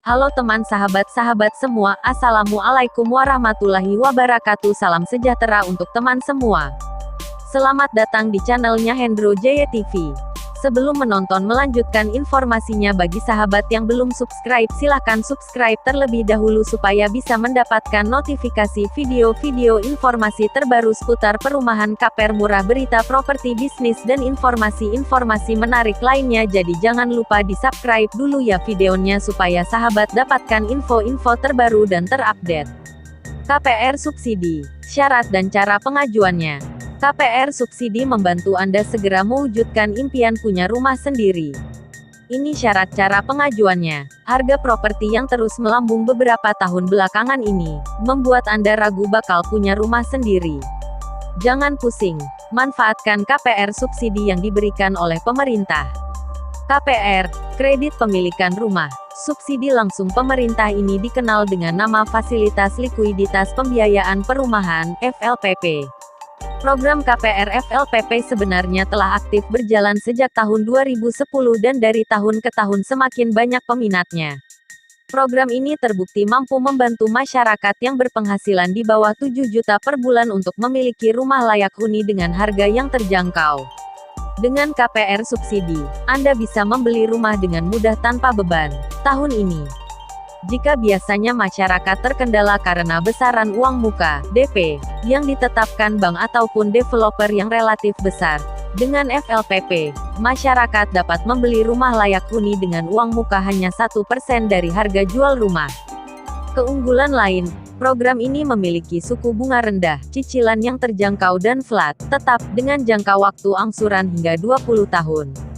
Halo teman sahabat-sahabat semua, Assalamualaikum warahmatullahi wabarakatuh. Salam sejahtera untuk teman semua. Selamat datang di channelnya Hendro Jaya TV. Sebelum menonton melanjutkan informasinya, bagi sahabat yang belum subscribe silahkan subscribe terlebih dahulu supaya bisa mendapatkan notifikasi video-video informasi terbaru seputar perumahan KPR murah, berita properti bisnis dan informasi-informasi menarik lainnya. Jadi jangan lupa di subscribe dulu ya videonya supaya sahabat dapatkan info-info terbaru dan terupdate. KPR subsidi, syarat dan cara pengajuannya. KPR subsidi membantu Anda segera mewujudkan impian punya rumah sendiri. Ini syarat cara pengajuannya. Harga properti yang terus melambung beberapa tahun belakangan ini, membuat Anda ragu bakal punya rumah sendiri. Jangan pusing, manfaatkan KPR subsidi yang diberikan oleh pemerintah. KPR, kredit pemilikan rumah. Subsidi langsung pemerintah ini dikenal dengan nama Fasilitas Likuiditas Pembiayaan Perumahan, FLPP. Program KPR FLPP sebenarnya telah aktif berjalan sejak tahun 2010 dan dari tahun ke tahun semakin banyak peminatnya. Program ini terbukti mampu membantu masyarakat yang berpenghasilan di bawah 7 juta per bulan untuk memiliki rumah layak huni dengan harga yang terjangkau. Dengan KPR subsidi, Anda bisa membeli rumah dengan mudah tanpa beban. Tahun ini, jika biasanya masyarakat terkendala karena besaran uang muka, DP, yang ditetapkan bank ataupun developer yang relatif besar, dengan FLPP, masyarakat dapat membeli rumah layak huni dengan uang muka hanya 1% dari harga jual rumah. Keunggulan lain, program ini memiliki suku bunga rendah, cicilan yang terjangkau dan flat, tetap, dengan jangka waktu angsuran hingga 20 tahun.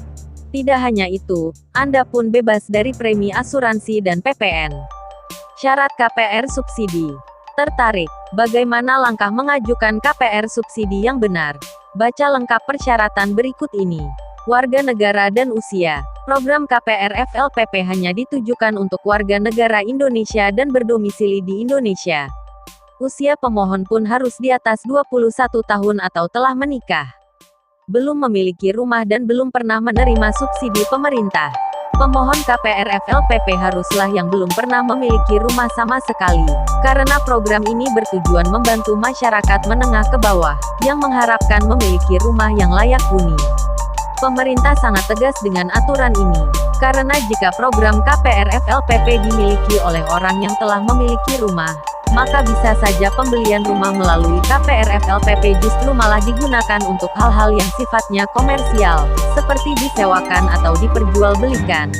Tidak hanya itu, Anda pun bebas dari premi asuransi dan PPN. Syarat KPR subsidi. Tertarik? Bagaimana langkah mengajukan KPR subsidi yang benar? Baca lengkap persyaratan berikut ini. Warga negara dan usia. Program KPR FLPP hanya ditujukan untuk warga negara Indonesia dan berdomisili di Indonesia. Usia pemohon pun harus di atas 21 tahun atau telah menikah, belum memiliki rumah dan belum pernah menerima subsidi pemerintah. Pemohon KPR FLPP haruslah yang belum pernah memiliki rumah sama sekali, karena program ini bertujuan membantu masyarakat menengah ke bawah, yang mengharapkan memiliki rumah yang layak huni. Pemerintah sangat tegas dengan aturan ini, karena jika program KPR FLPP dimiliki oleh orang yang telah memiliki rumah, maka bisa saja pembelian rumah melalui KPR FLPP justru malah digunakan untuk hal-hal yang sifatnya komersial, seperti disewakan atau diperjualbelikan.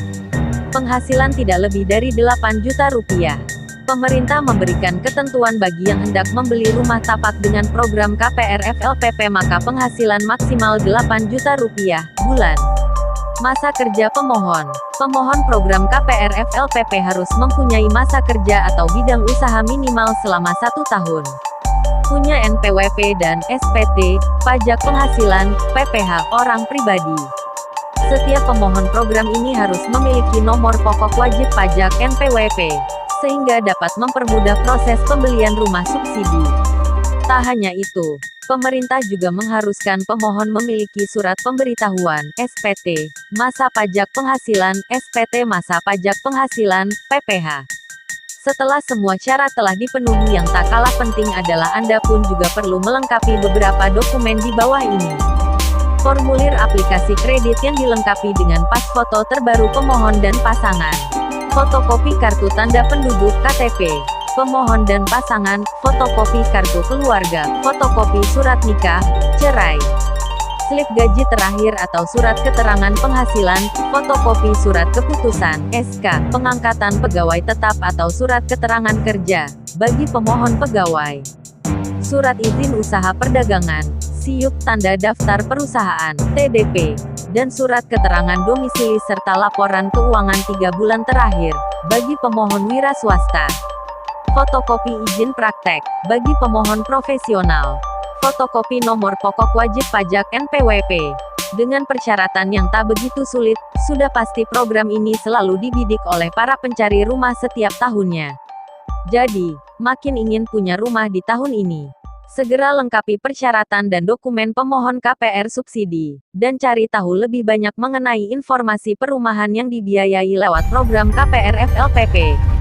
Penghasilan tidak lebih dari 8 juta rupiah. Pemerintah memberikan ketentuan bagi yang hendak membeli rumah tapak dengan program KPR FLPP, maka penghasilan maksimal 8 juta rupiah, bulan. Masa kerja pemohon. Pemohon program KPR FLPP harus mempunyai masa kerja atau bidang usaha minimal selama 1 tahun. Punya NPWP dan SPT, pajak penghasilan, PPh, orang pribadi. Setiap pemohon program ini harus memiliki nomor pokok wajib pajak NPWP, sehingga dapat mempermudah proses pembelian rumah subsidi. Tak hanya itu, pemerintah juga mengharuskan pemohon memiliki surat pemberitahuan, SPT, masa pajak penghasilan, SPT masa pajak penghasilan, PPh. Setelah semua syarat telah dipenuhi, yang tak kalah penting adalah Anda pun juga perlu melengkapi beberapa dokumen di bawah ini. Formulir aplikasi kredit yang dilengkapi dengan pas foto terbaru pemohon dan pasangan. Fotokopi kartu tanda penduduk KTP pemohon dan pasangan, fotokopi kartu keluarga, fotokopi surat nikah, cerai, slip gaji terakhir atau surat keterangan penghasilan, fotokopi surat keputusan, SK, pengangkatan pegawai tetap atau surat keterangan kerja, bagi pemohon pegawai, surat izin usaha perdagangan, SIUP tanda daftar perusahaan, TDP, dan surat keterangan domisili serta laporan keuangan 3 bulan terakhir, bagi pemohon wira swasta. Fotokopi izin praktek, bagi pemohon profesional. Fotokopi nomor pokok wajib pajak NPWP. Dengan persyaratan yang tak begitu sulit, sudah pasti program ini selalu dibidik oleh para pencari rumah setiap tahunnya. Jadi, makin ingin punya rumah di tahun ini, Segera lengkapi persyaratan dan dokumen pemohon KPR subsidi, dan cari tahu lebih banyak mengenai informasi perumahan yang dibiayai lewat program KPR FLPP.